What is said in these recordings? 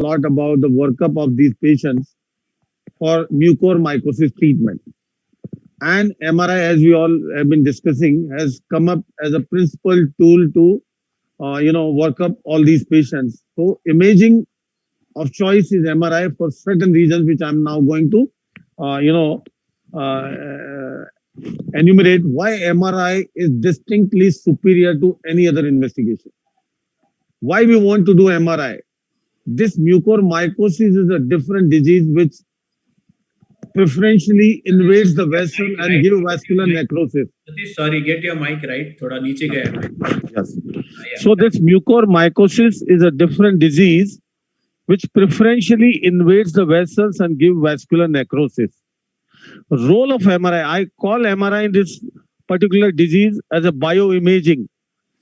lot about the workup of these patients for mucormycosis treatment. And MRI, as we all have been discussing, has come up as a principal tool to work up all these patients. So imaging of choice is MRI for certain reasons, which I'm now going to uh, you know uh, enumerate why MRI is distinctly superior to any other investigation. Why we want to do MRI? This mucormycosis is a different disease which preferentially invades the vessel Mic and right. give Get your vascular mic. necrosis. Satish, sorry, get your mic right. थोड़ा नीचे गया है mic. Yes. Yeah. So this mucormycosis is a different disease which preferentially invades the vessels and give vascular necrosis. Role of MRI, I call MRI in this particular disease as a bioimaging,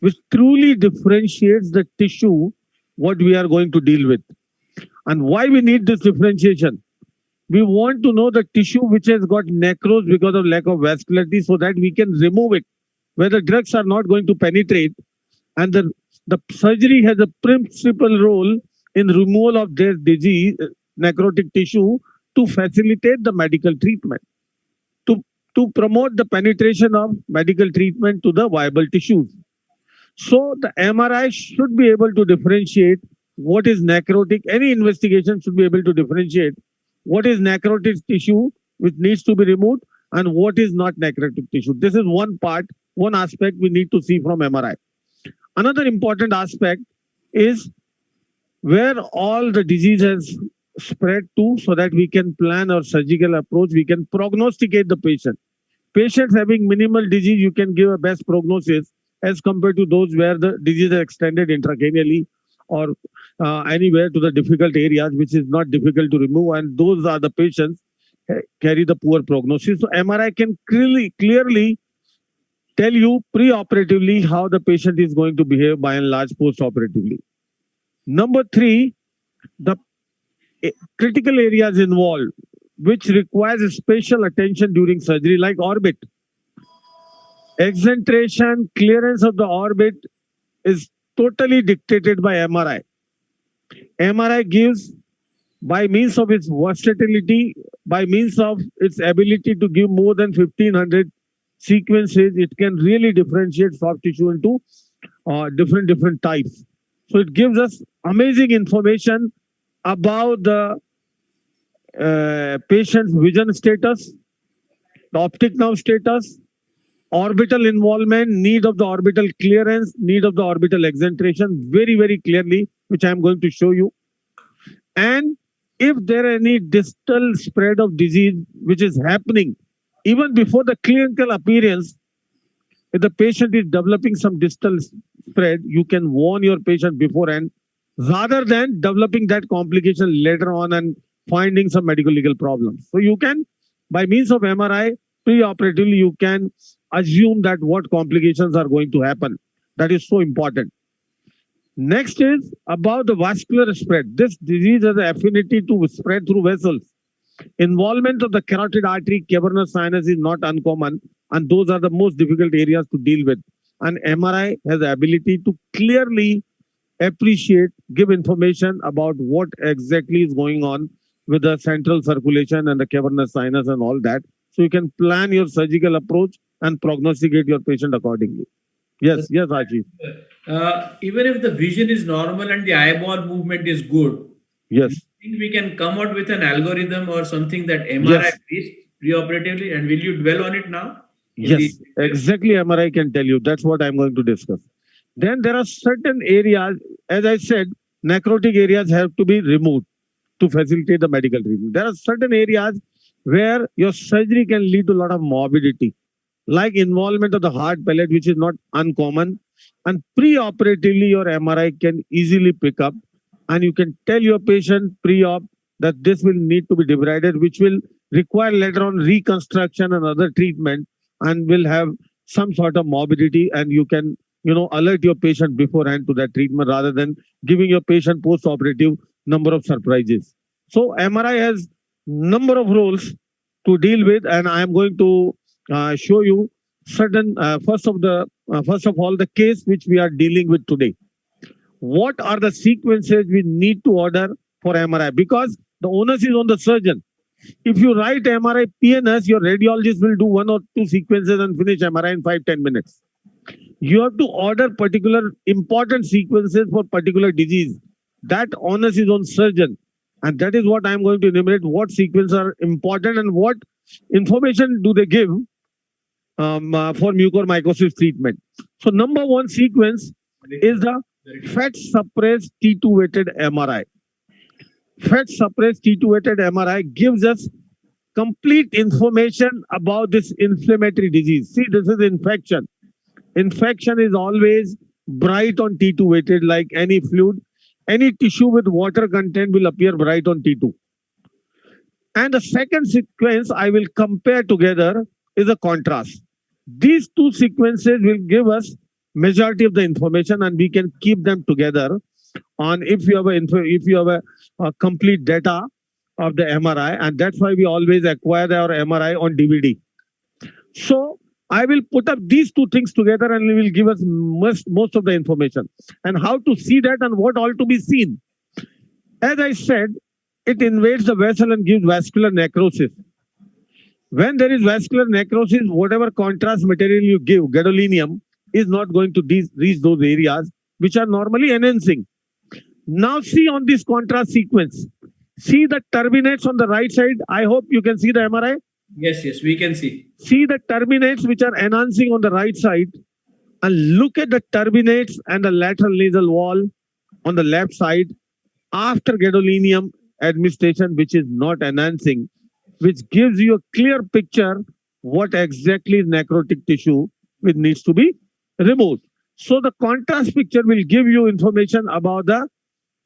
which truly differentiates the tissue what we are going to deal with. And why we need this differentiation? We want to know the tissue which has got necrose because of lack of vascularity so that we can remove it, where the drugs are not going to penetrate. And the surgery has a principal role in removal of their disease, necrotic tissue, to facilitate the medical treatment, to, to promote the penetration of medical treatment to the viable tissues. So the MRI should be able to differentiate what is necrotic. Any investigation should be able to differentiate what is necrotic tissue which needs to be removed and what is not necrotic tissue. This is one part, one aspect we need to see from MRI. Another important aspect is where all the disease has spread to so that we can plan our surgical approach, we can prognosticate the patient. Patients having minimal disease, you can give a best prognosis as compared to those where the disease is extended intracranially or anywhere to the difficult areas, which is not difficult to remove. And those are the patients carry the poor prognosis. So MRI can clearly tell you pre-operatively how the patient is going to behave by and large post-operatively. Number three, the critical areas involved, which requires special attention during surgery, like orbit. Exentration, clearance of the orbit is totally dictated by MRI. MRI gives, by means of its versatility, by means of its ability to give more than 1500 sequences, it can really differentiate soft tissue into different types. So it gives us amazing information about the patient's vision status, the optic nerve status, orbital involvement, need of the orbital clearance, need of the orbital exentration, very clearly, which I am going to show you. And if there are any distal spread of disease which is happening even before the clinical appearance, if the patient is developing some distal spread, you can warn your patient beforehand rather than developing that complication later on and finding some medical legal problems. So you can, by means of MRI, pre-operatively, you can assume that what complications are going to happen. That is so important. Next is about the vascular spread. This disease has an affinity to spread through vessels. Involvement of the carotid artery, cavernous sinus is not uncommon, and those are the most difficult areas to deal with. And MRI has the ability to clearly appreciate, give information about what exactly is going on with the central circulation and the cavernous sinus and all that. So you can plan your surgical approach and prognosticate your patient accordingly. Yes, Rajiv. Even if the vision is normal and the eyeball movement is good, you Yes, think we can come out with an algorithm or something that MRI yes, based preoperatively? And will you dwell on it now in the yes, exactly. MRI can tell you. That's what I'm going to discuss. Then there are certain areas, as I said, necrotic areas have to be removed to facilitate the medical treatment. There are certain areas where your surgery can lead to a lot of morbidity, like involvement of the hard palate, which is not uncommon. And pre-operatively, your MRI can easily pick up, and you can tell your patient pre-op that this will need to be debrided, which will require later on reconstruction and other treatment, and will have some sort of morbidity, and you can alert your patient beforehand to that treatment rather than giving your patient post-operative number of surprises. So MRI has number of roles to deal with, and I am going to show you certain first of all the case which we are dealing with today. What are the sequences we need to order for MRI because the onus is on the surgeon. If you write MRI PNS, your radiologist will do 1 or 2 sequences and finish MRI in 5-10 minutes. You have to order particular important sequences for particular disease. That onus is on surgeon. And that is what I'm going to enumerate what sequences are important and what information do they give for mucormycosis treatment. So number one sequence is the fat suppressed T2 weighted MRI. Fat suppressed T2 weighted MRI gives us complete information about this inflammatory disease. See, this is infection. Infection is always bright on T2 weighted like any fluid. Any tissue with water content will appear bright on T2. And the second sequence I will compare together is a contrast. These two sequences will give us majority of the information and we can keep them together on if you have a complete data of the MRI, and that's why we always acquire our MRI on DVD. So I will put up these two things together and it will give us most of the information and how to see that and what all to be seen. As I said, it invades the vessel and gives vascular necrosis. When there is vascular necrosis, whatever contrast material you give, gadolinium, is not going to reach those areas which are normally enhancing. Now see on this contrast sequence. See the terminates on the right side. I hope you can see the MRI. Yes, yes, we can see. See the terminates which are enhancing on the right side and look at the terminates and the lateral nasal wall on the left side after gadolinium administration, which is not enhancing, which gives you a clear picture what exactly is necrotic tissue which needs to be removed. So the contrast picture will give you information about the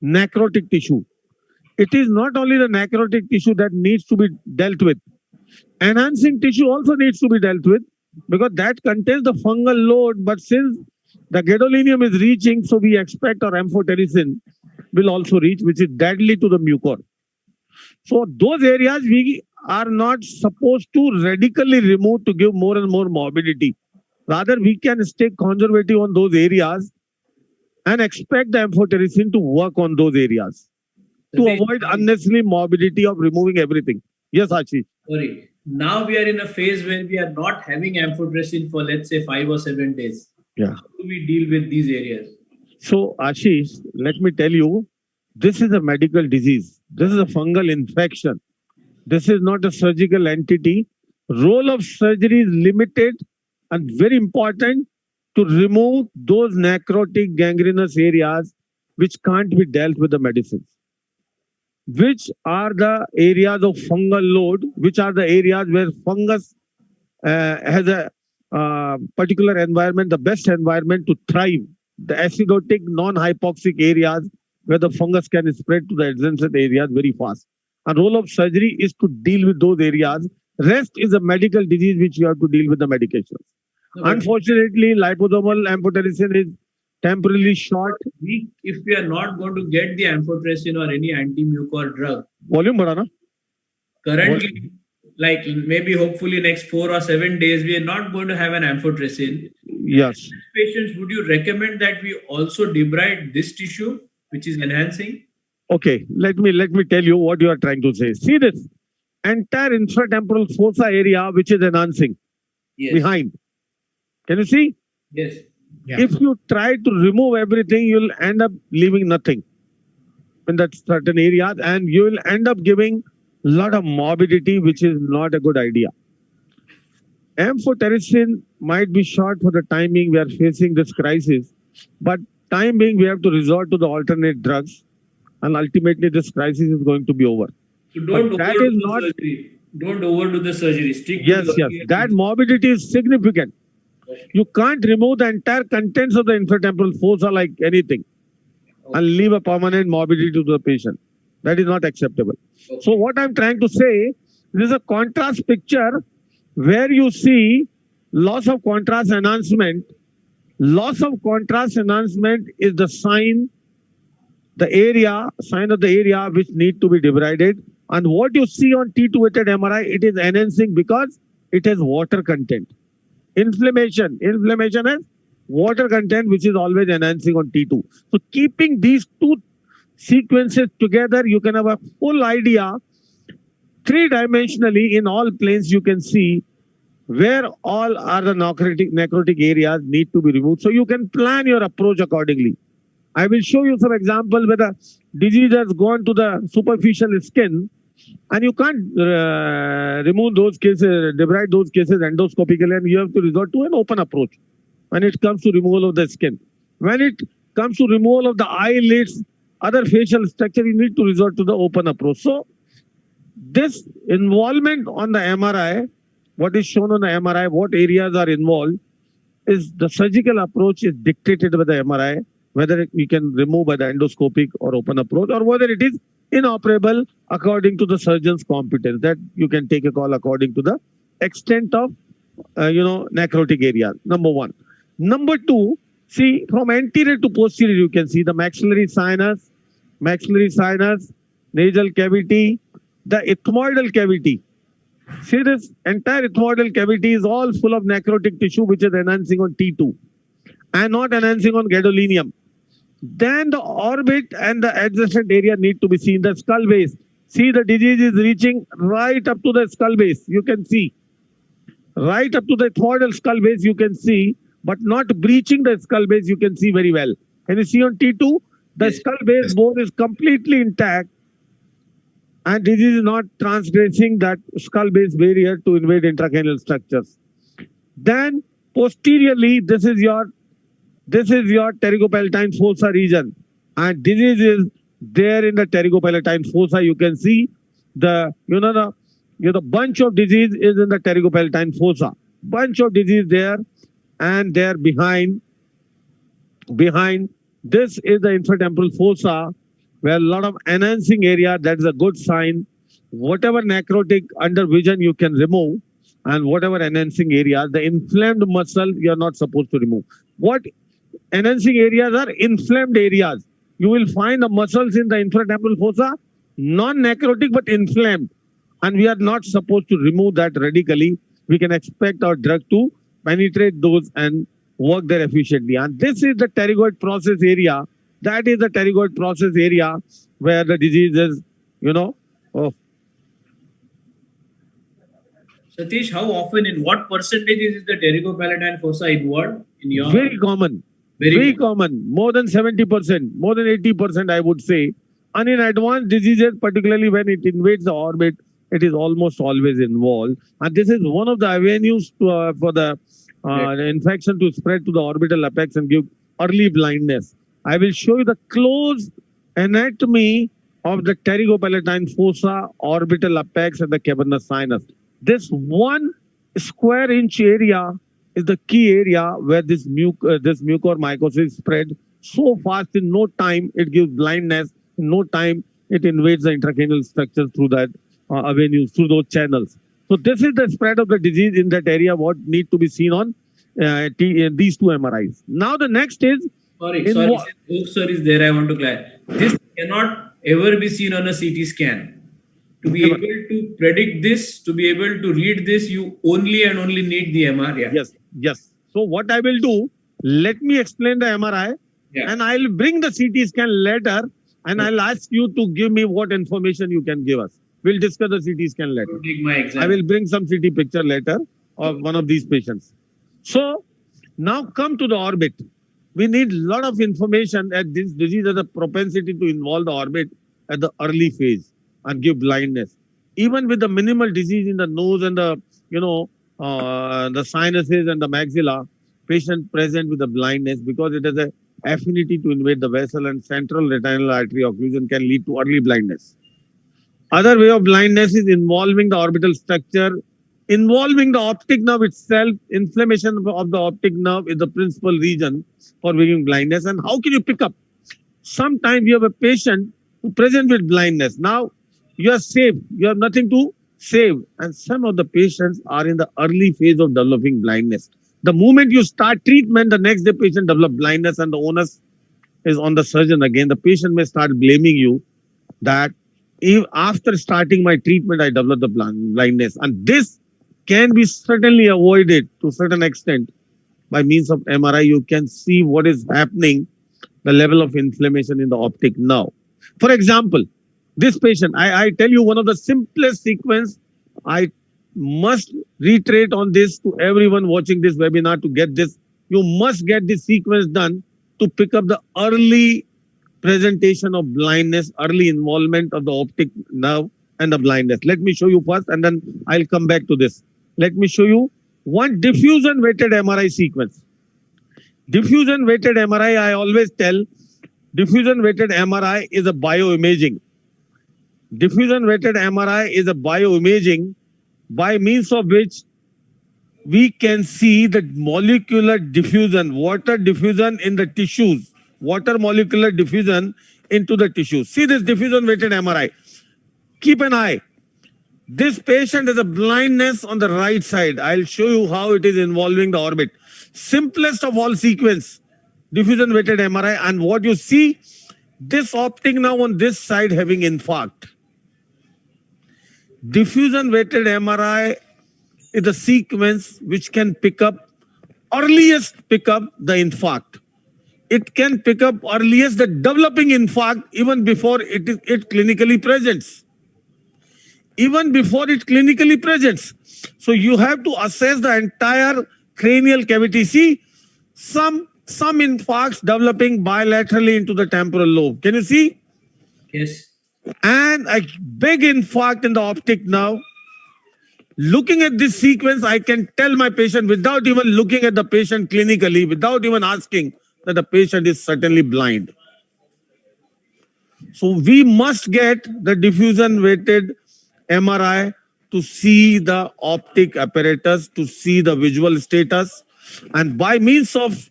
necrotic tissue. It is not only the necrotic tissue that needs to be dealt with. Enhancing tissue also needs to be dealt with because that contains the fungal load. But since the gadolinium is reaching, so we expect our amphotericin will also reach, which is deadly to the mucor. So those areas we are not supposed to radically remove to give more and more morbidity. Rather, we can stay conservative on those areas and expect the amphotericin to work on those areas to avoid unnecessary morbidity of removing everything. Yes, Ashish. Sorry. Now we are in a phase where we are not having amphotericin for let's say 5 or 7 days. Yeah. How do we deal with these areas? So, Ashish, let me tell you, this is a medical disease. This is a fungal infection. This is not a surgical entity. Role of surgery is limited and very important to remove those necrotic gangrenous areas which can't be dealt with the medicines. Which are the areas of fungal load, which are the areas where fungus has a particular environment, the best environment to thrive. The acidotic, non-hypoxic areas where the fungus can spread to the adjacent areas very fast. And role of surgery is to deal with those areas. Rest is a medical disease which you have to deal with the medications. No, Unfortunately, liposomal amphotericin is temporarily short. If we are not going to get the amphotericin or any anti-mucor drug, Volume बढ़ा ना? currently, like maybe hopefully next 4 or 7 days, we are not going to have an amphotericin. Yes. Patients, would you recommend that we also debride this tissue, which is enhancing? Okay, let me tell you what you are trying to say. See this entire infratemporal fossa area which is enhancing behind. Can you see? Yes. Yeah. If you try to remove everything, you'll end up leaving nothing in that certain areas, and you will end up giving a lot of morbidity, which is not a good idea. Amphotericin might be short for the time being we are facing this crisis, but time being we have to resort to the alternate drugs, and ultimately this crisis is going to be over. So don't overdo the surgery. Don't overdo the surgery. Stick yes. That morbidity is significant. You can't remove the entire contents of the infratemporal fossa like anything and leave a permanent morbidity to the patient. That is not acceptable. So what I'm trying to say, this is a contrast picture where you see loss of contrast enhancement. Loss of contrast enhancement is the sign of the area which need to be debrided. And what you see on T2 weighted MRI, it is enhancing because it has water content. Inflammation has water content, which is always enhancing on T2. So keeping these two sequences together, you can have a full idea. Three-dimensionally, in all planes, you can see where all are the necrotic areas need to be removed. So you can plan your approach accordingly. I will show you some example where the disease has gone to the superficial skin, and you can't remove those cases, debride those cases endoscopically, and you have to resort to an open approach when it comes to removal of the skin. When it comes to removal of the eyelids, other facial structure, you need to resort to the open approach. So this involvement on the MRI, what is shown on the MRI, what areas are involved, is the surgical approach is dictated by the MRI, whether we can remove by the endoscopic or open approach, or whether it is inoperable according to the surgeon's competence. That you can take a call according to the extent of necrotic area. Number one. Number two, see, from anterior to posterior, you can see the maxillary sinus, nasal cavity, the ethmoidal cavity. See, this entire ethmoidal cavity is all full of necrotic tissue, which is enhancing on T2 and not enhancing on gadolinium. Then the orbit and the adjacent area need to be seen. The skull base. See, the disease is reaching right up to the skull base. You can see. Right up to the ethmoidal skull base, you can see, but not breaching the skull base, you can see very well. Can you see on T2? The skull base bone is completely intact, and disease is not transgressing that skull base barrier to invade intracranial structures. Then posteriorly, this is your pterygopalatine fossa region, and disease is there in the pterygopalatine fossa. You can see the bunch of disease is in the pterygopalatine fossa. Bunch of disease there, and there behind this is the infratemporal fossa, where a lot of enhancing area. That is a good sign. Whatever necrotic under vision you can remove, and whatever enhancing areas, the inflamed muscle you are not supposed to remove. What enhancing areas are? Inflamed areas. You will find the muscles in the infratemporal fossa non-necrotic but inflamed, and we are not supposed to remove that radically. We can expect our drug to penetrate those and work there efficiently. And this is the pterygoid process area. That is the pterygoid process area where the disease is, Satish, how often, in what percentage is the pterygopalatine fossa involved in your? Very common. Very common. More than 70%, more than 80%, I would say. And in advanced diseases, particularly when it invades the orbit, it is almost always involved. And this is one of the avenues for the infection to spread to the orbital apex and give early blindness. I will show you the close anatomy of the pterygopalatine fossa, orbital apex, and the cavernous sinus. This 1 square inch area is the key area where this mucormycosis spread so fast. In no time, it gives blindness. In no time, it invades the intracranial structures through that avenues, through those channels. So this is the spread of the disease in that area, what need to be seen on these two MRIs. Now the next is... Sorry, sir is there. I want to clarify. This cannot ever be seen on a CT scan. To be able to predict this, to be able to read this, you only and only need the MRI. Yeah. Yes. So what I will do, let me explain the MRI, and I'll bring the CT scan later, and I'll ask you to give me what information you can give us. We'll discuss the CT scan later. Take my exam. I will bring some CT picture later of one of these patients. So now come to the orbit. We need a lot of information that this disease has a propensity to involve the orbit at the early phase and give blindness. Even with the minimal disease in the nose and the sinuses and the maxilla, patient present with the blindness because it has a affinity to invade the vessel, and central retinal artery occlusion can lead to early blindness. Other way of blindness is involving the orbital structure, involving the optic nerve itself. Inflammation of the optic nerve is the principal reason for giving blindness. And how can you pick up? Sometimes you have a patient who present with blindness. Now you are safe. You have nothing to save. And some of the patients are in the early phase of developing blindness. The moment you start treatment, the next day patient develop blindness, and the onus is on the surgeon again. The patient may start blaming you that if after starting my treatment, I developed the blindness. And this can be certainly avoided to a certain extent by means of MRI. You can see what is happening, the level of inflammation in the optic nerve. For example, this patient, I tell you one of the simplest sequence. I must reiterate on this to everyone watching this webinar to get this. You must get this sequence done to pick up the early presentation of blindness, early involvement of the optic nerve and the blindness. Let me show you first and then I'll come back to this. Let me show you one diffusion weighted MRI sequence. Diffusion weighted MRI, I always tell, diffusion weighted MRI is a bioimaging. Diffusion weighted MRI is a bioimaging by means of which we can see the molecular diffusion, water diffusion in the tissues, water molecular diffusion into the tissues. See this diffusion weighted MRI. Keep an eye. This patient has a blindness on the right side. I'll show you how it is involving the orbit. Simplest of all sequence, diffusion weighted MRI. And what you see, this optic now on this side having infarct. Diffusion weighted MRI is a sequence which can pick up earliest pick up the infarct. It can pick up earliest the developing infarct even before it clinically presents. Even before it clinically presents. So you have to assess the entire cranial cavity. See, some infarcts developing bilaterally into the temporal lobe. Can you see? Yes. And a big infarct in the optic nerve. Looking at this sequence, I can tell my patient without even looking at the patient clinically, without even asking, that the patient is certainly blind. So we must get the diffusion weighted MRI to see the optic apparatus, to see the visual status. And by means of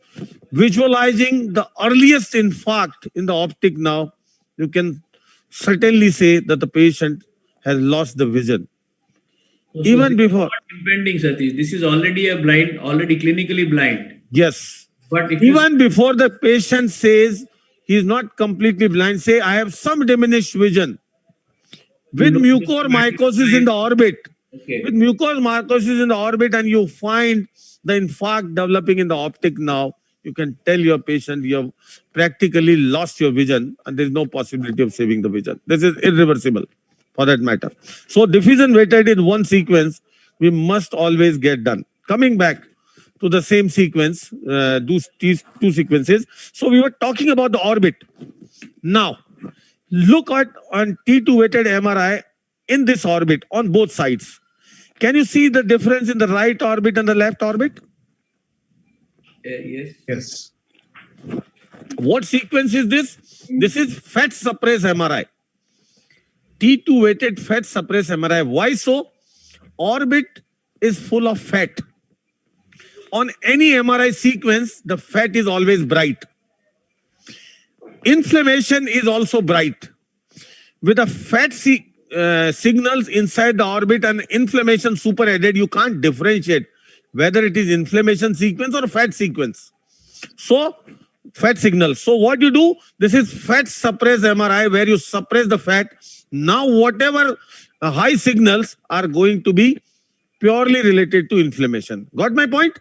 visualizing the earliest infarct in the optic nerve, you can certainly say that the patient has lost the vision. So Even this is before. not impending, Satish. This is already a blind, already clinically blind. Yes. But if you Even before the patient says he is not completely blind, say I have some diminished vision. With know, mucormycosis in the orbit, okay. with mucormycosis in the orbit, and you find the infarct developing in the optic nerve, you can tell your patient you have practically lost your vision and there is no possibility of saving the vision. This is irreversible for that matter. So diffusion weighted in one sequence, we must always get done. Coming back to the same sequence, these two sequences. So we were talking about the orbit. Now, look at on T2 weighted MRI in this orbit on both sides. Can you see the difference in the right orbit and the left orbit? Yes. Yes. What sequence is this? This is fat suppress MRI. T2 weighted fat suppress MRI. Why so? Orbit is full of fat. On any MRI sequence, the fat is always bright. Inflammation is also bright. With a fat signals inside the orbit and inflammation superadded, you can't differentiate whether it is inflammation sequence or fat sequence. So, fat signals. So what you do, this is fat suppress MRI where you suppress the fat. Now whatever high signals are going to be purely related to inflammation. Got my point?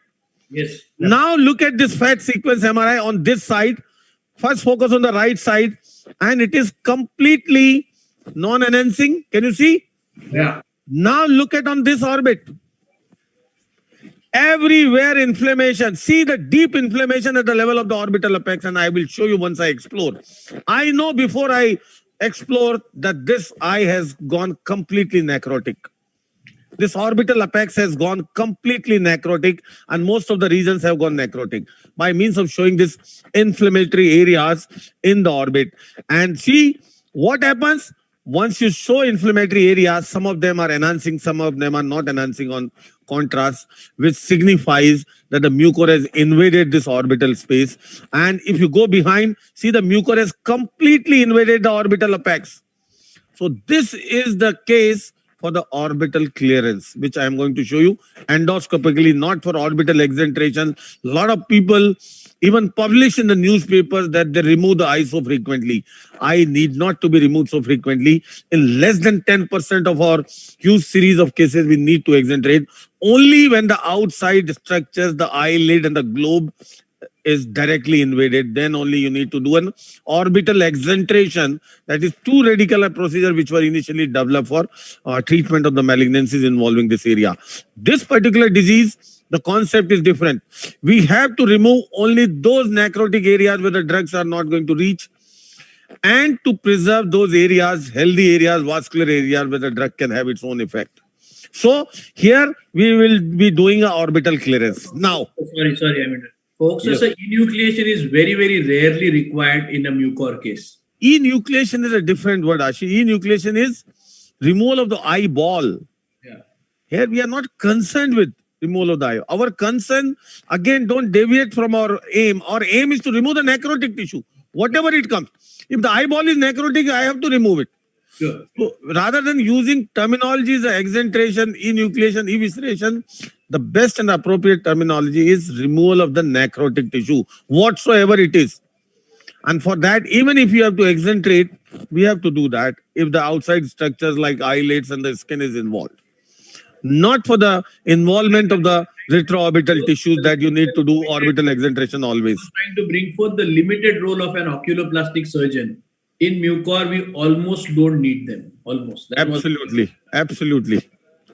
Yes. Now look at this fat sequence MRI on this side. First focus on the right side and it is completely non-enhancing. Can you see? Yeah. Now look at on this orbit. Everywhere inflammation. See the deep inflammation at the level of the orbital apex, and I will show you once I explore. I know before I explore that this eye has gone completely necrotic. This orbital apex has gone completely necrotic, and most of the regions have gone necrotic by means of showing this inflammatory areas in the orbit. And see what happens once you show inflammatory areas. Some of them are enhancing, some of them are not enhancing on contrast, which signifies that the mucor has invaded this orbital space. And if you go behind, see the mucor has completely invaded the orbital apex. So this is the case for the orbital clearance, which I am going to show you endoscopically, not for orbital exenteration. A lot of people even publish in the newspapers that they remove the eye so frequently. Eye need not to be removed so frequently. In less than 10% of our huge series of cases, we need to exenterate only when the outside structures, the eyelid and the globe is directly invaded, then only you need to do an orbital exentration. That is two radical procedure which were initially developed for treatment of the malignancies involving this area. This particular disease, the concept is different. We have to remove only those necrotic areas where the drugs are not going to reach, and to preserve those areas, healthy areas, vascular areas where the drug can have its own effect. So here we will be doing an orbital clearance. Now, Sorry, I mean, folks, Yes. so enucleation is very, very rarely required in a mucor case. enucleation is a different word, Ashi. Enucleation is removal of the eyeball. Yeah. Here we are not concerned with removal of the eye. Our concern, again, don't deviate from our aim. Our aim is to remove the necrotic tissue, whatever it comes. If the eyeball is necrotic, I have to remove it. Sure. So rather than using terminologies, exentration, enucleation, evisceration, the best and appropriate terminology is removal of the necrotic tissue, whatsoever it is. And for that, even if you have to exentrate, we have to do that if the outside structures like eyelids and the skin is involved. Not for the involvement of the retroorbital tissues that you need to do orbital exentration always. Trying to bring forth the limited role of an oculoplastic surgeon. In mucor, we almost don't need them. Almost. That was-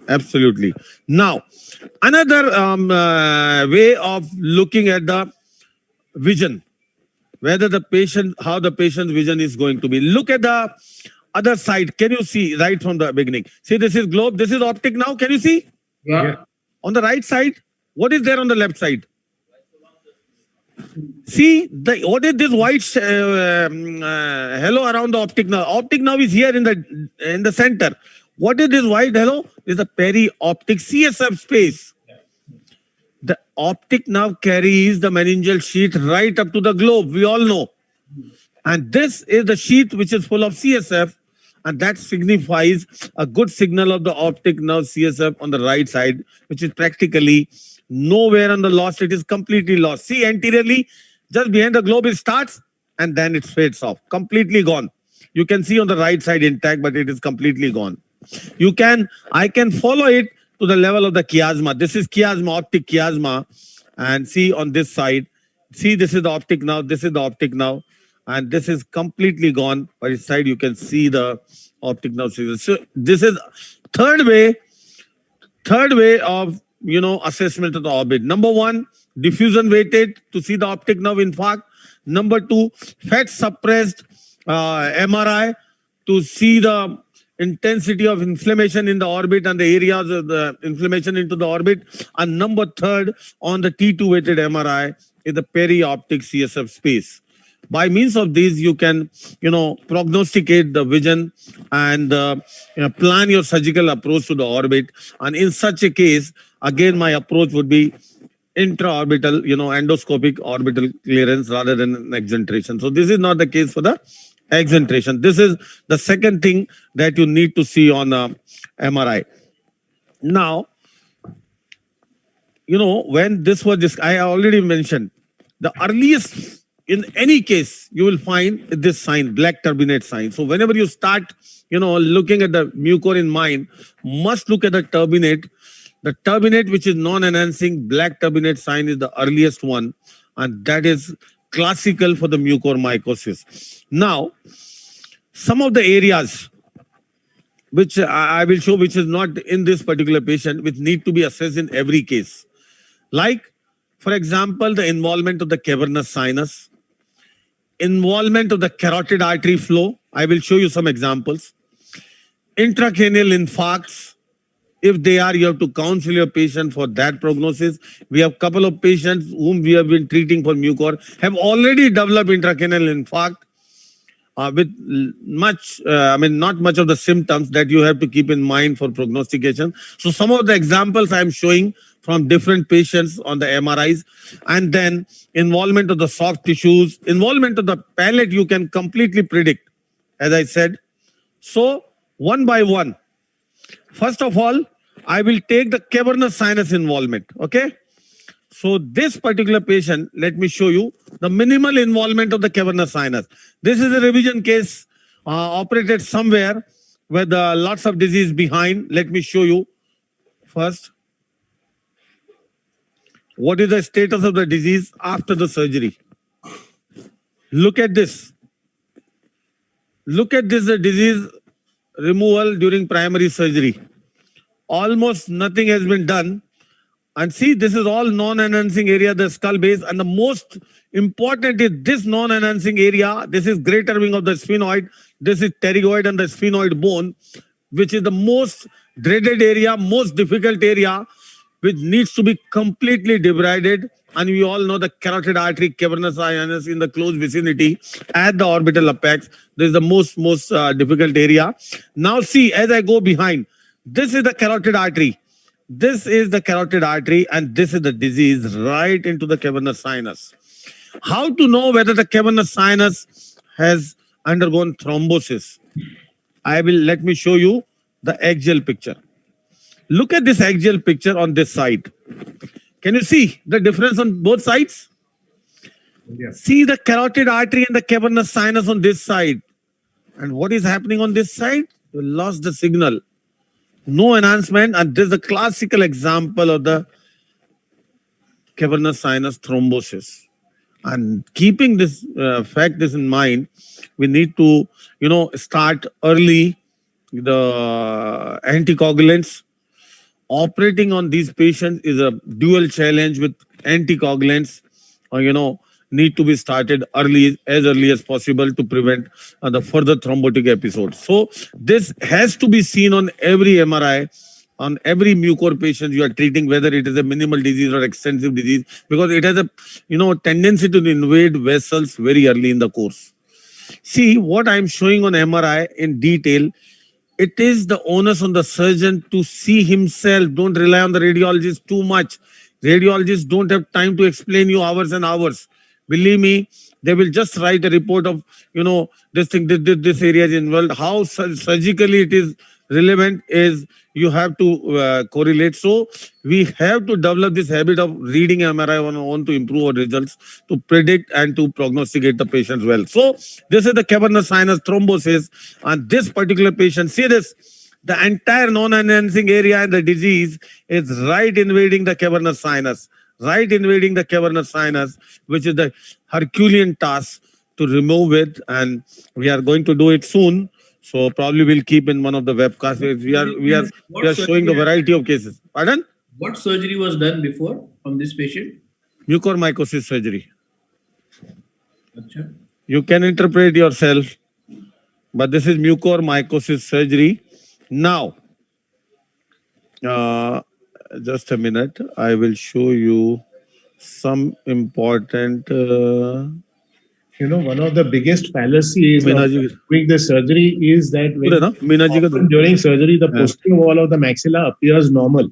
Absolutely. Now, another way of looking at the vision, whether the patient, how the patient's vision is going to be. Look at the other side. Can you see right from the beginning? See, this is globe, this is optic now. Can you see? Yeah. On the right side, what is there on the left side? See, what is this white halo around the optic nerve? Optic nerve is here in the center. What is this white halo? Is the perioptic CSF space. The optic nerve carries the meningeal sheath right up to the globe. We all know. And this is the sheath which is full of CSF, and that signifies a good signal of the optic nerve CSF on the right side, which is practically nowhere on the lost. It is completely lost. See, anteriorly, just behind the globe, it starts and then it fades off. Completely gone. You can see on the right side intact, but it is completely gone. I can follow it to the level of the chiasma. This is chiasma, optic chiasma. And see on this side, see, this is the optic now, this is the optic now. And this is completely gone. By this side, you can see the optic nerve. So this is third way of assessment of the orbit. Number one, diffusion weighted to see the optic nerve infarct. Number two, fat suppressed MRI to see the intensity of inflammation in the orbit and the areas of the inflammation into the orbit. And number third, on the T2 weighted MRI is the perioptic CSF space. By means of these, you can, prognosticate the vision and plan your surgical approach to the orbit. And in such a case, again, my approach would be intraorbital, endoscopic orbital clearance rather than an exentration. So this is not the case for the exentration. This is the second thing that you need to see on MRI. Now, when this was I already mentioned, the earliest in any case, you will find this sign, black turbinate sign. So whenever you start, looking at the mucor in mind, must look at the turbinate. The turbinate, which is non-enhancing, black turbinate sign is the earliest one. And that is classical for the mucormycosis. Now, some of the areas which I will show, which is not in this particular patient, which need to be assessed in every case. Like, for example, the involvement of the cavernous sinus, involvement of the carotid artery flow. I will show you some examples. Intracranial infarcts. If they are, you have to counsel your patient for that prognosis. We have a couple of patients whom we have been treating for mucor have already developed intracranial infarct with not much of the symptoms that you have to keep in mind for prognostication. So some of the examples I am showing from different patients on the MRIs, and then involvement of the soft tissues, involvement of the palate, you can completely predict, as I said. So one by one, first of all, I will take the cavernous sinus involvement. Okay. So this particular patient, let me show you the minimal involvement of the cavernous sinus. This is a revision case operated somewhere with lots of disease behind. Let me show you first. what is the status of the disease after the surgery. Look at this. Look at this, the disease removal during primary surgery. Almost nothing has been done. And see, this is all non-enhancing area, the skull base. And the most important is this non-enhancing area. This is greater wing of the sphenoid. This is pterygoid and the sphenoid bone, which is the most dreaded area, most difficult area, which needs to be completely debrided. And we all know the carotid artery, cavernous sinus in the close vicinity at the orbital apex. This is the most difficult area. Now see, as I go behind, this is the carotid artery. This is the carotid artery, and this is the disease right into the cavernous sinus. How to know whether the cavernous sinus has undergone thrombosis? Let me show you the axial picture. Look at this axial picture on this side. Can you see the difference on both sides? Yes. See the carotid artery and the cavernous sinus on this side. And what is happening on this side? You lost the signal. No enhancement, and this is a classical example of the cavernous sinus thrombosis. And keeping this this in mind, we need to, start early the anticoagulants. Operating on these patients is a dual challenge with anticoagulants, need to be started as early as possible to prevent the further thrombotic episodes. So this has to be seen on every MRI, on every mucor patient you are treating, whether it is a minimal disease or extensive disease, because it has a tendency to invade vessels very early in the course. See what I'm showing on MRI in detail. It is the onus on the surgeon to see himself. Don't rely on the radiologist too much. Radiologists don't have time to explain you hours and hours. Believe me, they will just write a report of, this thing, this area is involved. How surgically it is relevant is you have to correlate. So we have to develop this habit of reading MRI on to improve our results, to predict and to prognosticate the patients well. So this is the cavernous sinus thrombosis, and this particular patient, see this, the entire non-enhancing area in the disease is right invading the cavernous sinus, which is the Herculean task to remove it, and we are going to do it soon. So probably we'll keep in one of the webcasts. We are showing the variety of cases. Pardon? What surgery was done before on this patient? Mucormycosis surgery. Achha. You can interpret yourself, but this is mucormycosis surgery. Now, just a minute. I will show you some important. One of the biggest fallacies of doing the surgery is that often during surgery, the posterior wall of the maxilla appears normal.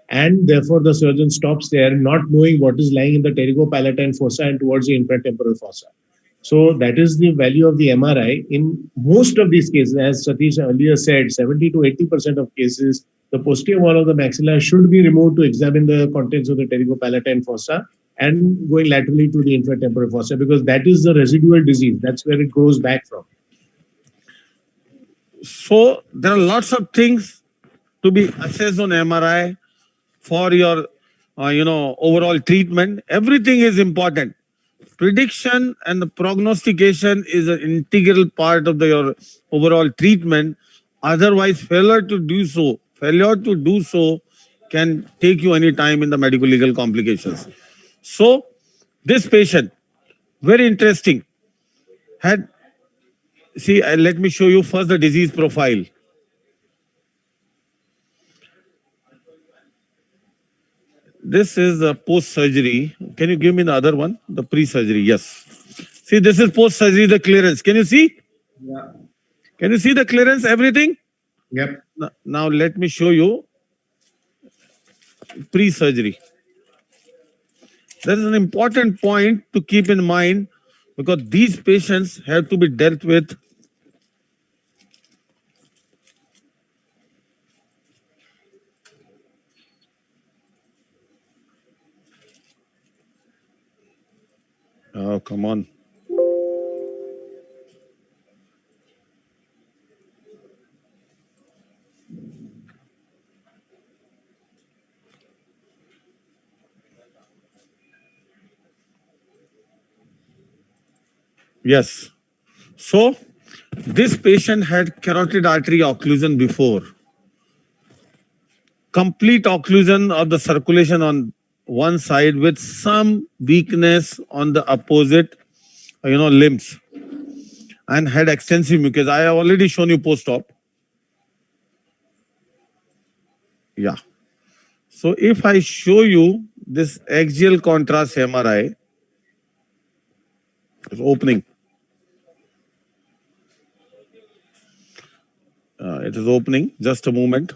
And therefore, the surgeon stops there, not knowing what is lying in the pterygopalatine fossa and towards the infratemporal fossa. So that is the value of the MRI. In most of these cases, as Satish earlier said, 70 to 80% of cases, the posterior wall of the maxilla should be removed to examine the contents of the pterygopalatine fossa and going laterally to the infratemporal fossa, because that is the residual disease. That's where it grows back from. So there are lots of things to be assessed on MRI for your, overall treatment. Everything is important. Prediction and the prognostication is an integral part of your overall treatment. Otherwise, failure to do so can take you any time in the medical legal complications. So this patient, very interesting, let me show you first the disease profile. This is a post-surgery. Can you give me the other one? The pre-surgery, yes. See, this is post-surgery, the clearance. Can you see? Yeah. Can you see the clearance, everything? Yep. Now let me show you pre-surgery. That is an important point to keep in mind, because these patients have to be dealt with. Oh, come on. Yes. So this patient had carotid artery occlusion before. Complete occlusion of the circulation on one side with some weakness on the opposite, limbs, and had extensive mucus. I have already shown you post-op. Yeah. So if I show you this axial contrast MRI, it's opening. It is opening. Just a moment.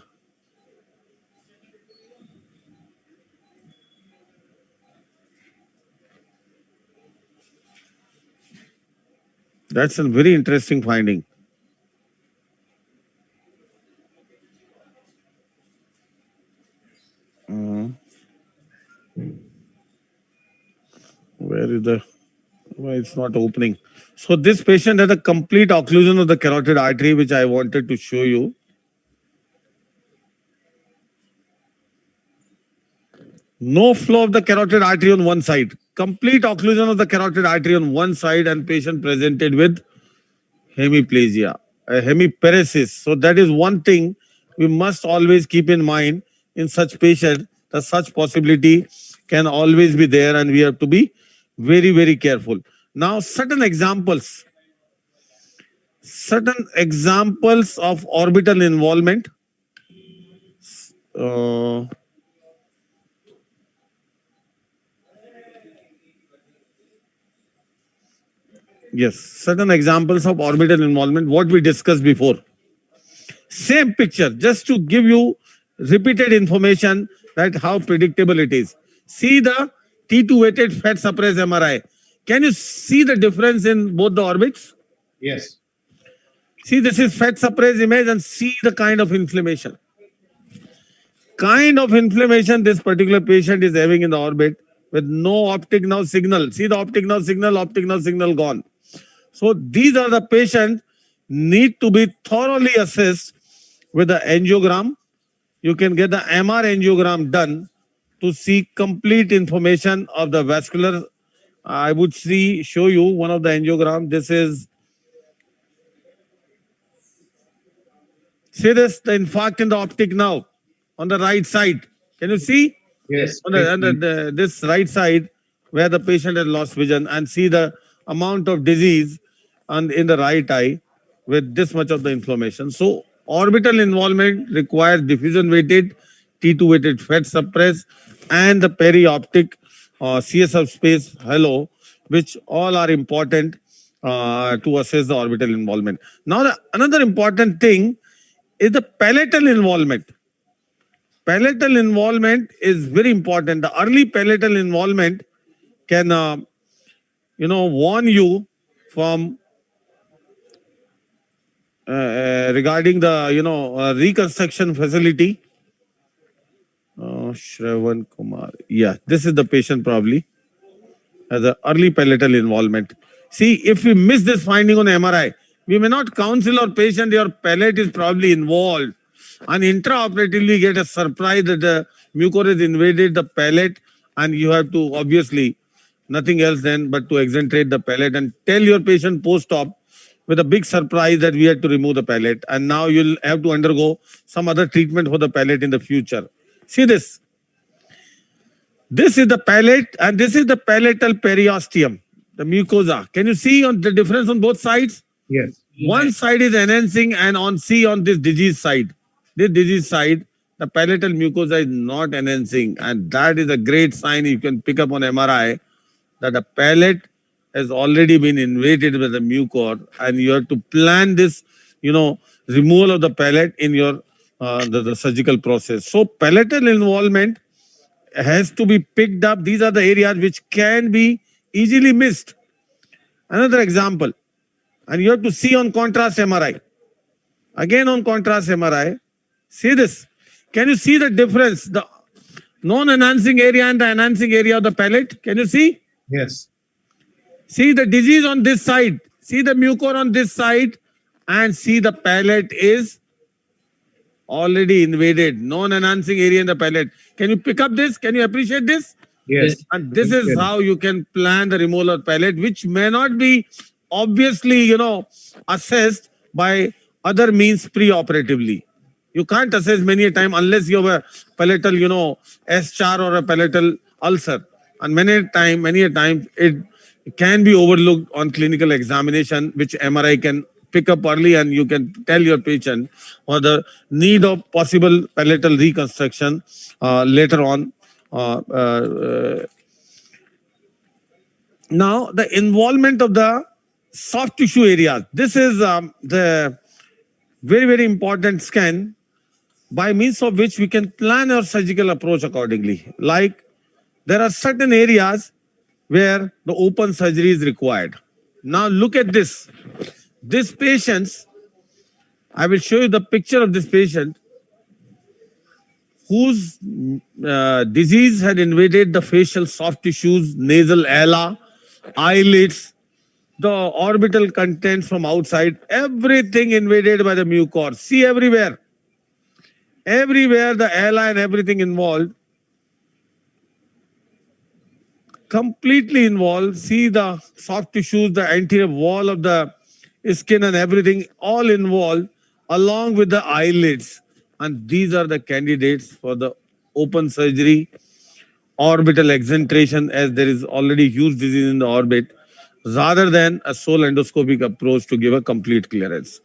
That's a very interesting finding. Where is the, why it's not opening? So this patient had a complete occlusion of the carotid artery, which I wanted to show you. No flow of the carotid artery on one side. Complete occlusion of the carotid artery on one side, and patient presented with hemiplasia, hemiparesis. So that is one thing we must always keep in mind in such patients, that such possibility can always be there, and we have to be very, very careful. Now, certain examples of orbital involvement. Yes, certain examples of orbital involvement, what we discussed before. Same picture, just to give you repeated information that how predictable it is. See the T2 weighted fat suppressed MRI. Can you see the difference in both the orbits? Yes. See, this is fat suppressed image, and see the kind of inflammation. Kind of inflammation this particular patient is having in the orbit with no optic nerve signal. See the optic nerve signal gone. So these are the patients need to be thoroughly assessed with the angiogram. You can get the MR angiogram done to see complete information of the vascular. I would show you one of the angiogram. This is, see this, the infarct in the optic nerve on the right side. Can you see? Yes. On this right side where the patient has lost vision, and see the amount of disease in the right eye with this much of the inflammation. So orbital involvement requires diffusion weighted, T2 weighted fat suppress, and the perioptic CSF space halo, which all are important to assess the orbital involvement. Now, another important thing is the palatal involvement. Palatal involvement is very important. The early palatal involvement can, warn you from regarding the reconstruction facility. Shravan Kumar. Yeah, this is the patient probably has the early palatal involvement. See, if we miss this finding on MRI, we may not counsel our patient your palate is probably involved, and intraoperatively get a surprise that the mucor has invaded the palate, and you have to obviously nothing else then but to exenterate the palate and tell your patient post-op with a big surprise that we had to remove the palate, and now you'll have to undergo some other treatment for the palate in the future. See this. This is the palate, and this is the palatal periosteum, the mucosa. Can you see on the difference on both sides? Yes. One side is enhancing, and on this disease side, the palatal mucosa is not enhancing, and that is a great sign you can pick up on MRI that the palate has already been invaded with the mucor, and you have to plan this, removal of the palate in your the surgical process. So palatal involvement has to be picked up. These are the areas which can be easily missed. Another example, and you have to see on contrast MRI. Again on contrast MRI, see this. Can you see the difference? The non-enhancing area and the enhancing area of the palate. Can you see? Yes. See the disease on this side. See the mucor on this side, and see the palate is already invaded. Non-enhancing area in the palate. Can you pick up this? Can you appreciate this? Yes. And this is how you can plan the removal of palate, which may not be obviously, assessed by other means pre-operatively. You can't assess many a time unless you have a palatal, eschar or a palatal ulcer. And many a time, it can be overlooked on clinical examination, which MRI can pick up early, and you can tell your patient or the need of possible palatal reconstruction later on. Now, the involvement of the soft tissue areas. This is the very, very important scan by means of which we can plan our surgical approach accordingly. Like, there are certain areas where the open surgery is required. Now, look at this. This patient, I will show you the picture of this patient whose disease had invaded the facial soft tissues, nasal ala, eyelids, the orbital contents from outside, everything invaded by the mucor. See everywhere. Everywhere the ala and everything involved, completely involved. See the soft tissues, the anterior wall of the skin and everything, all involved along with the eyelids. And these are the candidates for the open surgery, orbital exentration, as there is already huge disease in the orbit, rather than a sole endoscopic approach to give a complete clearance.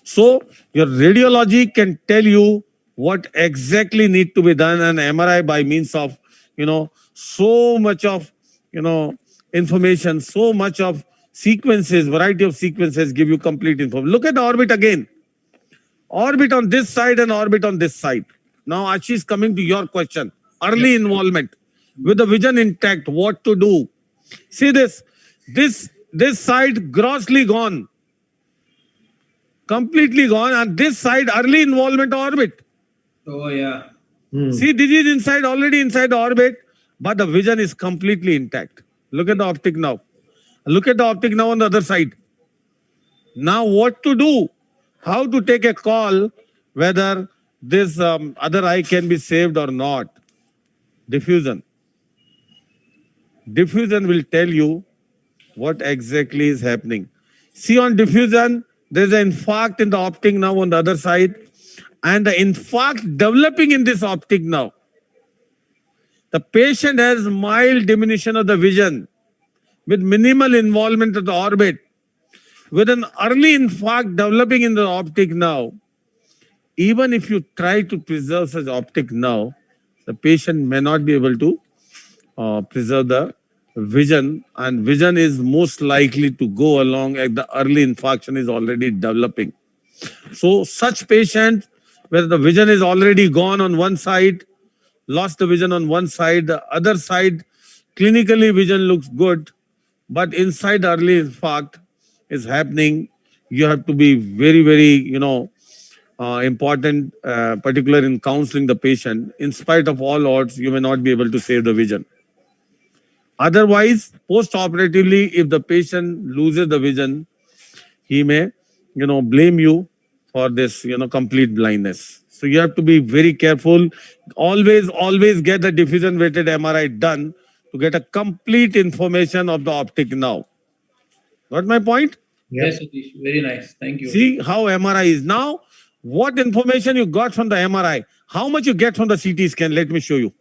So your radiology can tell you what exactly need to be done, and MRI by means of, so much of, information, so much of sequences, variety of sequences give you complete information. Look at the orbit again. Orbit on this side and orbit on this side. Now, Ashi is coming to your question. Early involvement with the vision intact, what to do? See this. This side grossly gone, completely gone, and this side early involvement orbit. Oh yeah. See, this is already inside the orbit, but the vision is completely intact. Look at the optic now. Look at the optic now on the other side. Now what to do? How to take a call whether this other eye can be saved or not? Diffusion. Diffusion will tell you what exactly is happening. See, on diffusion, there's an infarct in the optic now on the other side, and the infarct developing in this optic now. The patient has mild diminution of the vision with minimal involvement of the orbit, with an early infarct developing in the optic now. Even if you try to preserve such optic now, the patient may not be able to preserve the vision, and vision is most likely to go along as the early infarction is already developing. So such patients where the vision is already gone on one side, lost the vision on one side, the other side clinically vision looks good, but inside the early infarct is happening. You have to be very, very, important, particular in counseling the patient. In spite of all odds, you may not be able to save the vision. Otherwise, post-operatively, if the patient loses the vision, he may, blame you for this, complete blindness. So you have to be very careful. Always get the diffusion weighted MRI done to get a complete information of the optic now. Got my point? Yes, Satish. Very nice. Thank you. See how MRI is. Now, what information you got from the MRI? How much you get from the CT scan? Let me show you.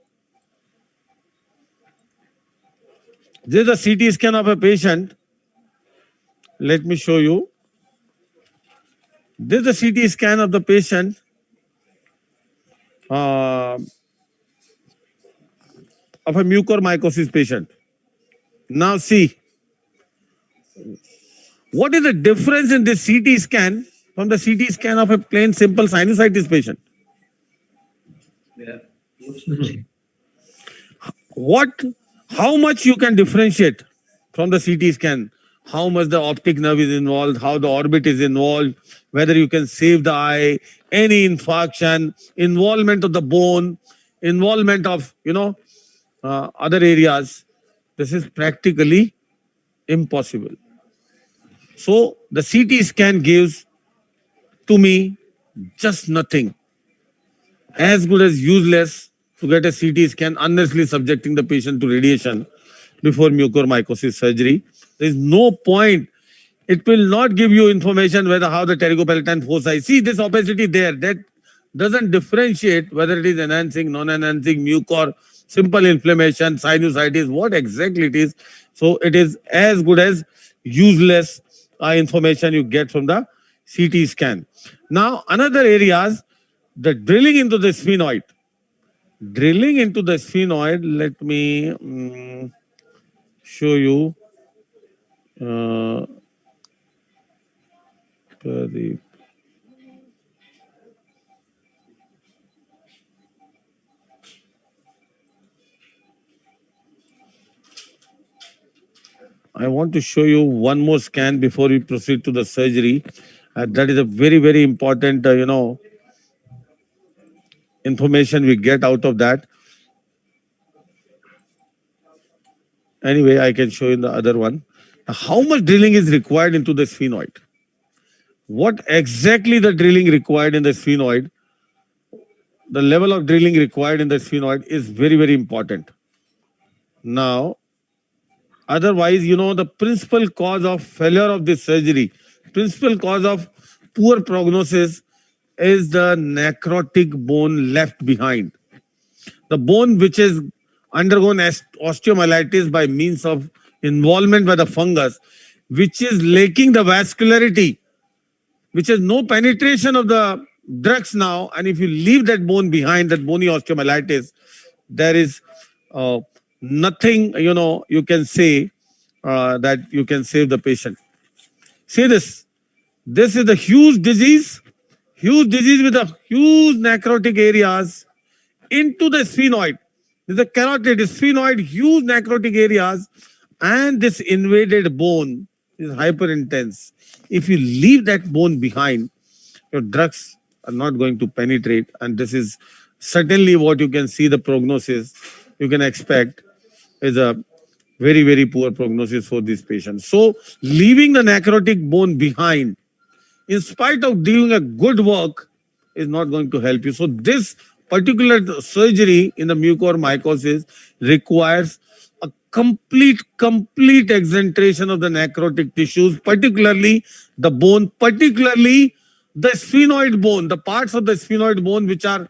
This is a CT scan of a patient. Let me show you. This is a CT scan of the patient. Of a mucormycosis patient. Now see, what is the difference in this CT scan from the CT scan of a plain simple sinusitis patient? Yeah. How much you can differentiate from the CT scan? How much the optic nerve is involved, how the orbit is involved, whether you can save the eye, any infarction, involvement of the bone, involvement of, other areas. This is practically impossible. So the CT scan gives to me just nothing. As good as useless to get a CT scan, unnecessarily subjecting the patient to radiation before mucormycosis surgery. There is no point It will not give you information whether how the pterygopalatine foci. See this opacity there, that doesn't differentiate whether it is enhancing, non-enhancing, mucor, simple inflammation, sinusitis, what exactly it is. So it is as good as useless information you get from the CT scan. Now another areas, the drilling into the sphenoid. Drilling into the sphenoid, let me show you. Pradeep. I want to show you one more scan before we proceed to the surgery. That is a very, very important, information we get out of that. Anyway, I can show you the other one. How much drilling is required into the sphenoid? What exactly the drilling required in the sphenoid? The level of drilling required in the sphenoid is very, very important. Now, otherwise, the principal cause of failure of this surgery, principal cause of poor prognosis is the necrotic bone left behind. The bone which is undergone osteomyelitis by means of involvement by the fungus, which is lacking the vascularity, which has no penetration of the drugs now. And if you leave that bone behind, that bony osteomyelitis, there is nothing, you can say that you can save the patient. See this. This is the huge disease with a huge necrotic areas into the sphenoid. This is a carotid, sphenoid, huge necrotic areas, and this invaded bone is hyper intense. If you leave that bone behind, your drugs are not going to penetrate, and this is certainly what you can see the prognosis you can expect is a very, very poor prognosis for this patient. So leaving the necrotic bone behind, in spite of doing a good work, is not going to help you. So this particular surgery in the mucormycosis requires a complete exenteration of the necrotic tissues, particularly the bone, particularly the sphenoid bone, the parts of the sphenoid bone which are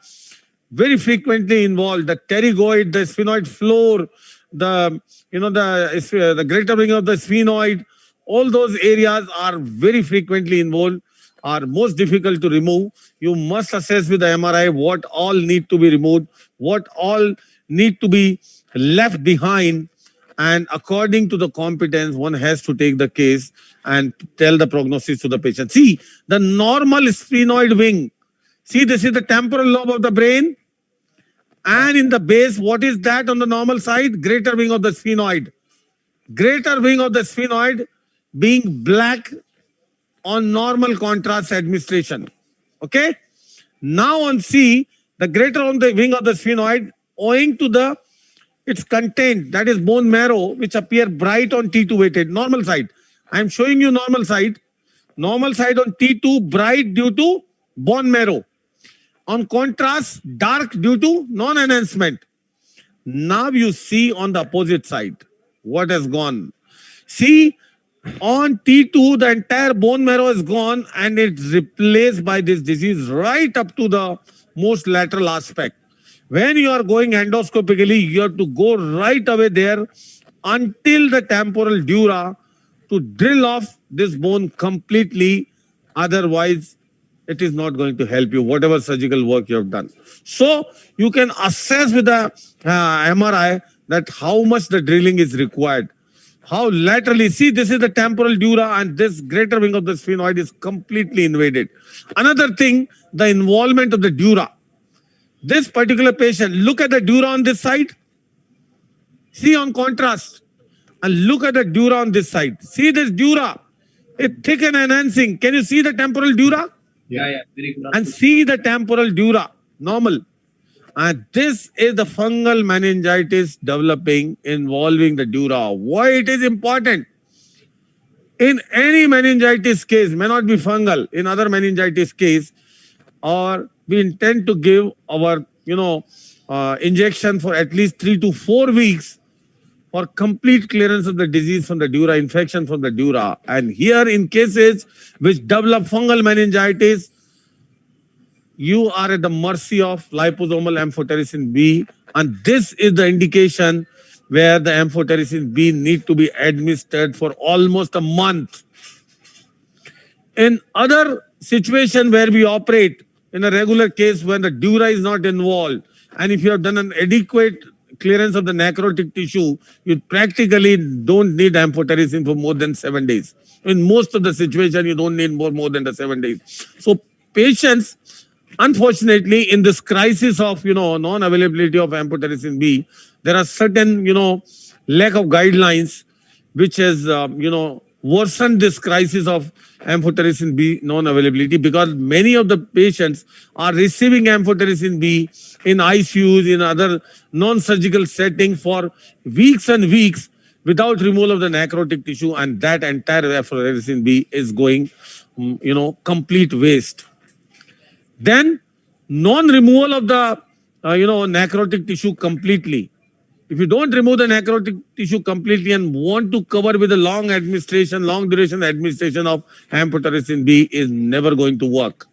very frequently involved, the pterygoid, the sphenoid floor, the greater wing of the sphenoid, all those areas are very frequently involved, are most difficult to remove. You must assess with the MRI what all need to be removed, what all need to be left behind, and according to the competence, one has to take the case and tell the prognosis to the patient. See, the normal sphenoid wing, see, this is the temporal lobe of the brain, and in the base, what is that on the normal side? Greater wing of the sphenoid. Greater wing of the sphenoid being black on normal contrast administration. Okay. Now on C, the greater on the wing of the sphenoid, owing to its content, that is bone marrow, which appear bright on T2 weighted, normal side. I am showing you normal side. Normal side on T2, bright due to bone marrow. On contrast, dark due to non-enhancement. Now you see on the opposite side what has gone. See, on T2, the entire bone marrow is gone and it's replaced by this disease right up to the most lateral aspect. When you are going endoscopically, you have to go right away there until the temporal dura to drill off this bone completely. Otherwise, it is not going to help you, whatever surgical work you have done. So you can assess with the MRI that how much the drilling is required. How laterally, see, this is the temporal dura and this greater wing of the sphenoid is completely invaded. Another thing, the involvement of the dura. This particular patient, look at the dura on this side. See on contrast. And look at the dura on this side. See this dura. It's thick and enhancing. Can you see the temporal dura? Yeah, very good. And see the temporal dura, normal. And this is the fungal meningitis developing involving the dura. Why it is important? In any meningitis case, may not be fungal, in other meningitis case, or we intend to give our, injection for at least 3 to 4 weeks for complete clearance of the disease from the dura, infection from the dura. And here in cases which develop fungal meningitis, you are at the mercy of liposomal amphotericin B, and this is the indication where the amphotericin B need to be administered for almost a month. In other situation where we operate in a regular case when the dura is not involved, and if you have done an adequate clearance of the necrotic tissue, you practically don't need amphotericin for more than 7 days. In most of the situation, you don't need more than the 7 days. So patients, unfortunately, in this crisis of non-availability of amphotericin B, there are certain lack of guidelines which has worsened this crisis of amphotericin B non-availability, because many of the patients are receiving amphotericin B in ICUs, in other non-surgical settings for weeks and weeks without removal of the necrotic tissue, and that entire amphotericin B is going complete waste. Then non-removal of the necrotic tissue completely. If you don't remove the necrotic tissue completely and want to cover with a long duration administration of amphotericin B, is never going to work.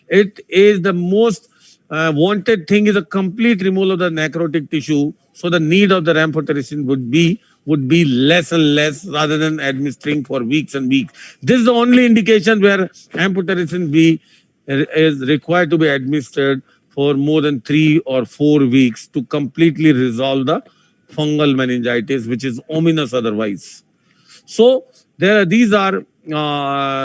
It is the most wanted thing is a complete removal of the necrotic tissue. So the need of the amphotericin would be less and less, rather than administering for weeks and weeks. This is the only indication where amphotericin B is required to be administered for more than 3 or 4 weeks to completely resolve the fungal meningitis, which is ominous otherwise. So these are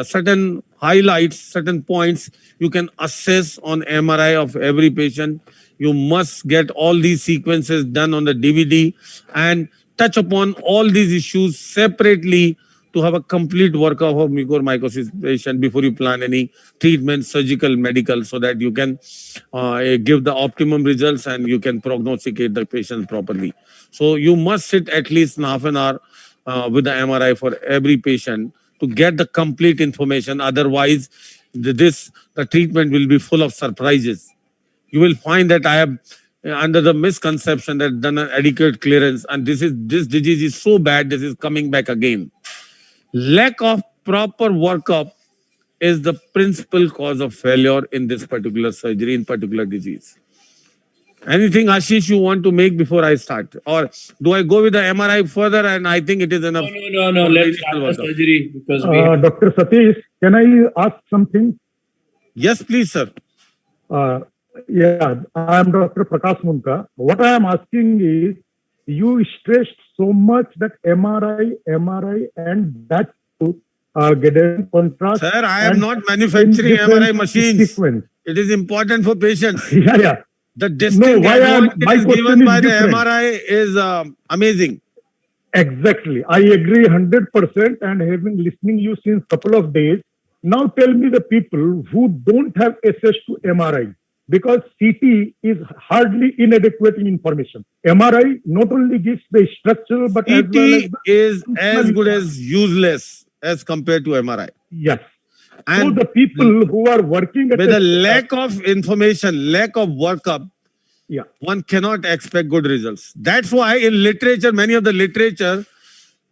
certain highlights, certain points you can assess on MRI of every patient. You must get all these sequences done on the DVD and touch upon all these issues separately to have a complete workup of mucormycosis patient before you plan any treatment, surgical, medical, so that you can give the optimum results and you can prognosticate the patient properly. So you must sit at least half an hour with the MRI for every patient to get the complete information. Otherwise, the treatment will be full of surprises. You will find that I have under the misconception that done an adequate clearance, and this disease is so bad, this is coming back again. Lack of proper workup is the principal cause of failure in this particular surgery, in particular disease. Anything, Ashish, you want to make before I start? Or do I go with the MRI further and I think it is enough? No. Let's start the surgery because we Dr. Satish, can I ask something? Yes, please, sir. Yeah, I am Dr. Prakash Munka. What I am asking is, you stressed so much that MRI, and that get contrast. Sir, I am not manufacturing MRI machines. Sequence. It is important for patients. Yeah. The distinct advantage given by the different. MRI is amazing. Exactly. I agree 100%, and having listening you since couple of days. Now tell me the people who don't have access to MRI, because CT is hardly inadequate in information. MRI not only gives the structural, but as well as CT is as good as useless as compared to MRI. yes. And so the people who are working at with the lack of information, lack of workup, yeah, one cannot expect good results. That's why in literature, many of the literature,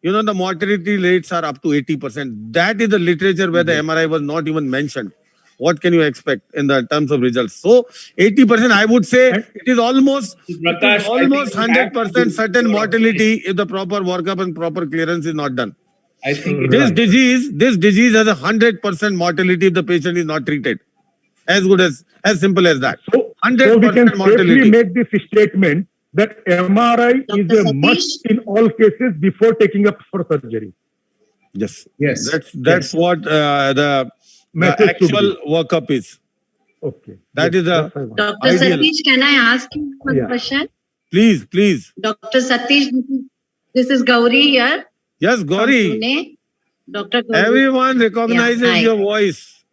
the mortality rates are up to 80%. That is the literature where the MRI was not even mentioned. What can you expect in the terms of results? So 80%, I would say it is almost 100% certain mortality if the proper workup and proper clearance is not done. I think This disease has 100% mortality if the patient is not treated. As simple as that. So 100% we can mortality. safely make this statement that MRI is a must in all cases before taking up for surgery. Yes. Yes. That's what the actual workup is. Okay. That is the Dr. ideal. Satish, can I ask you one question? Please. Dr. Satish, this is Gauri here. Yes, from Gauri. Pune. Dr. Gauri. Everyone recognizes Yeah, hi. your voice.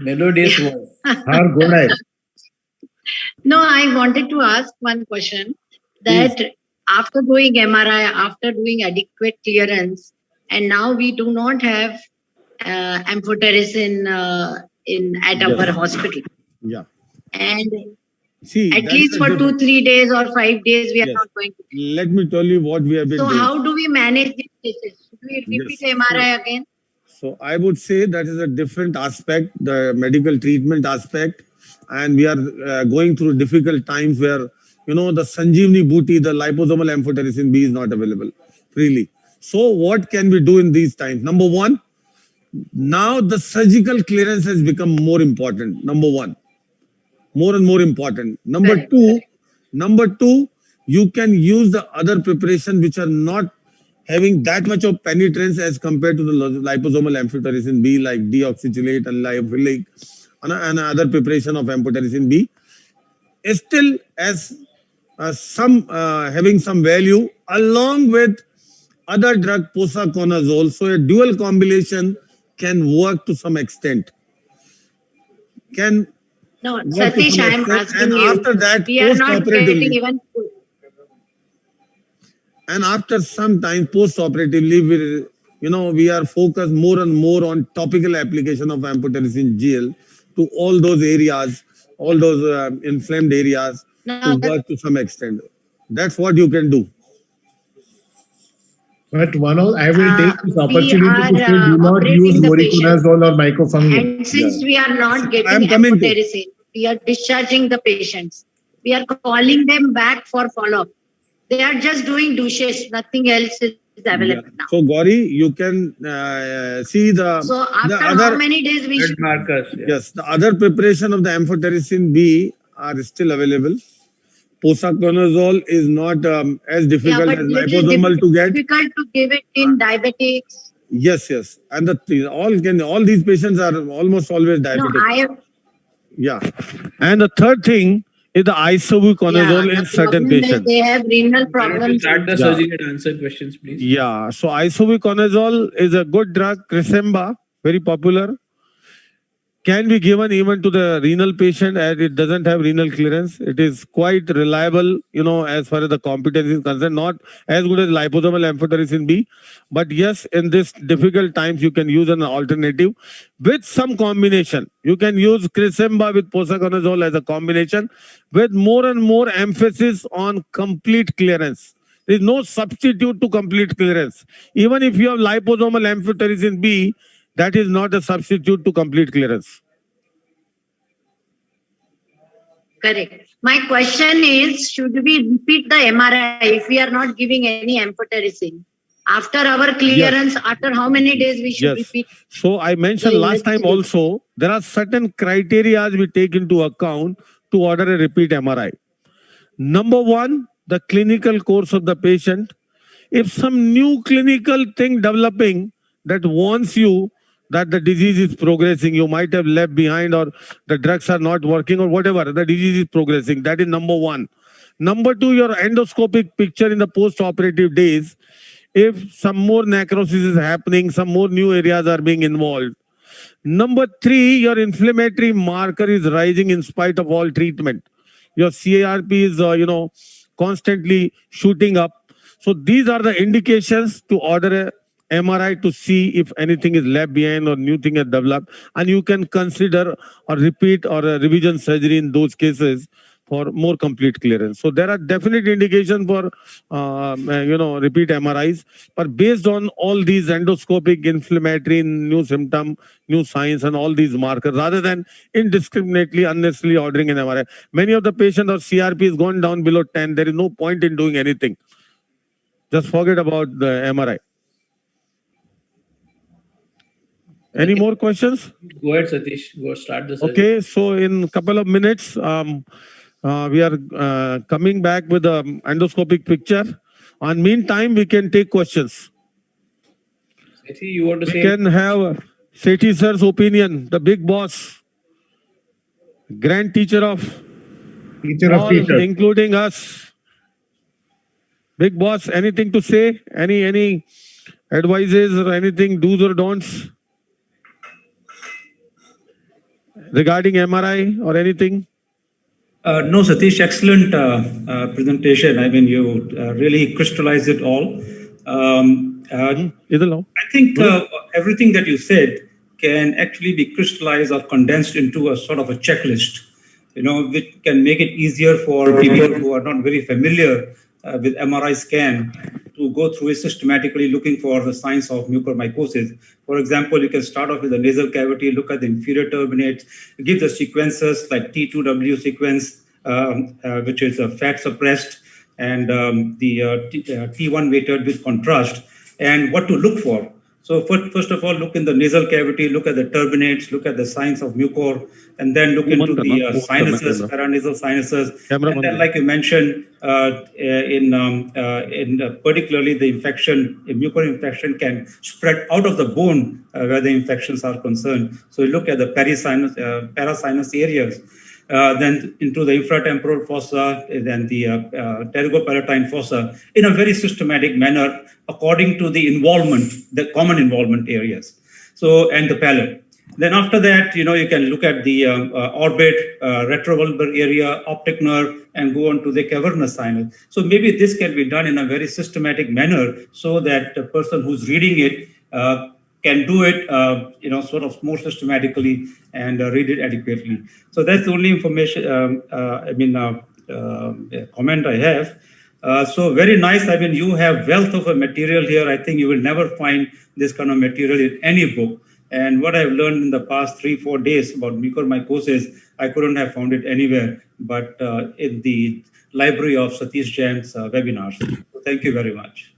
melodious voice. Har Gonai. No, I wanted to ask one question that after doing MRI, after doing adequate clearance, and now we do not have amphotericin at Yes. our hospital. Yeah. And See, At that least is a for different- 2-3 days or 5 days, we are Yes. not going to. Let me tell you what we have been So doing. how do we manage these cases? Should we repeat Yes. MRI again? So I would say that is a different aspect, the medical treatment aspect, and we are going through difficult times where the Sanjeevani booty, the liposomal amphotericin B is not available freely. So what can we do in these times? Number one, now the surgical clearance has become more important. Number one, more and more important. Correct. Number two, you can use the other preparation which are not having that much of penetrance as compared to the liposomal amphotericin B, like deoxychelate and lyophilic and other preparation of amphotericin B, is still as some having some value along with other drug posaconazole. So a dual combination can work to some extent. Can No, work to Satish, some I am extent. asking And you. after that, We are not getting post-operatively, even. and after some time post-operatively, we are focused more and more on topical application of amphotericin gel to all those areas, all those inflamed areas Now, to work to some extent. That's what you can do. But I will take this we opportunity are to say do not operating use the patient. voriconazole or mycophenolate. And since we are not I am getting coming to- amphotericin, we are discharging the patients. We are calling them back for follow-up. They are just doing douches. Nothing else is available now. So Gauri, you can see the So after how other many days we Blood should? markers. Yeah. yes, the other preparation of the amphotericin B are still available. Posaconazole is not as Yeah, difficult but as little liposomal to get. difficult to give it in diabetics. Yes, and all these patients are almost always No, diabetic. I have. Yeah, and the third thing is the isobuconazole Yeah, in the certain problem is patients. they have renal Why don't you problems. start the Yeah. surgery and answer questions, please? Yeah, so isobuconazole is a good drug. Cresemba, very popular. Can be given even to the renal patient as it doesn't have renal clearance. It is quite reliable, as far as the competence is concerned. Not as good as liposomal amphotericin B, but yes, in this difficult times, you can use an alternative with some combination. You can use Cresemba with posaconazole as a combination with more and more emphasis on complete clearance. There is no substitute to complete clearance. Even if you have liposomal amphotericin B, that is not a substitute to complete clearance. Correct. My question is, should we repeat the MRI if we are not giving any amphotericin? After our clearance, after how many days we should Yes. repeat? So I mentioned the last time investigation? also, there are certain criteria we take into account to order a repeat MRI. Number one, the clinical course of the patient. If some new clinical thing developing that warns you that the disease is progressing, you might have left behind or the drugs are not working or whatever, the disease is progressing. That is number one. Number two, your endoscopic picture in the post-operative days. If some more necrosis is happening, some more new areas are being involved. Number three, your inflammatory marker is rising in spite of all treatment. Your CRP is, constantly shooting up. So these are the indications to order a MRI to see if anything is left behind or new thing has developed. And you can consider a repeat or a revision surgery in those cases for more complete clearance. So there are definite indications for, repeat MRIs. But based on all these endoscopic, inflammatory, new symptom, new signs, and all these markers, rather than indiscriminately, unnecessarily ordering an MRI. Many of the patients or CRP is gone down below 10. There is no point in doing anything. Just forget about the MRI. Any more questions? Go ahead, Satish. Go start the surgery. Okay, so in a couple of minutes, we are coming back with the endoscopic picture. And meantime, we can take questions. Sethi, you want to We say? can have Sethi sir's opinion, the big boss, grand teacher of Teacher of all, teachers. including us. Big boss, anything to say? Any advices or anything, do's or don'ts regarding MRI or anything? No, Satish, excellent presentation. I mean, you really crystallized it all. Idhal now. I think everything that you said can actually be crystallized or condensed into a sort of a checklist. which can make it easier for people who are not very familiar with MRI scan to go through it systematically, looking for the signs of mucormycosis. For example, you can start off with the nasal cavity, look at the inferior turbinates, give the sequences like T2W sequence, which is fat suppressed, and the T1 weighted with contrast, and what to look for. So first of all, look in the nasal cavity, look at the turbinates, look at the signs of mucor, and then look into the sinuses, paranasal sinuses. And then, like you mentioned, particularly the infection, a mucor infection can spread out of the bone where the infections are concerned. So you look at the parasinus areas. Then into the infratemporal fossa, then the pterygopalatine fossa, in a very systematic manner, according to the involvement, the common involvement areas. So, and the palate. Then after that, you can look at the orbit, retrovulvar area, optic nerve, and go on to the cavernous sinus. So maybe this can be done in a very systematic manner so that the person who's reading it can do it, sort of more systematically and read it adequately. So that's the only information, comment I have. So very nice. I mean, you have wealth of a material here. I think you will never find this kind of material in any book. And what I've learned in the past 3-4 days about mucormycosis, I couldn't have found it anywhere but in the library of Satish Jain's webinars. So thank you very much.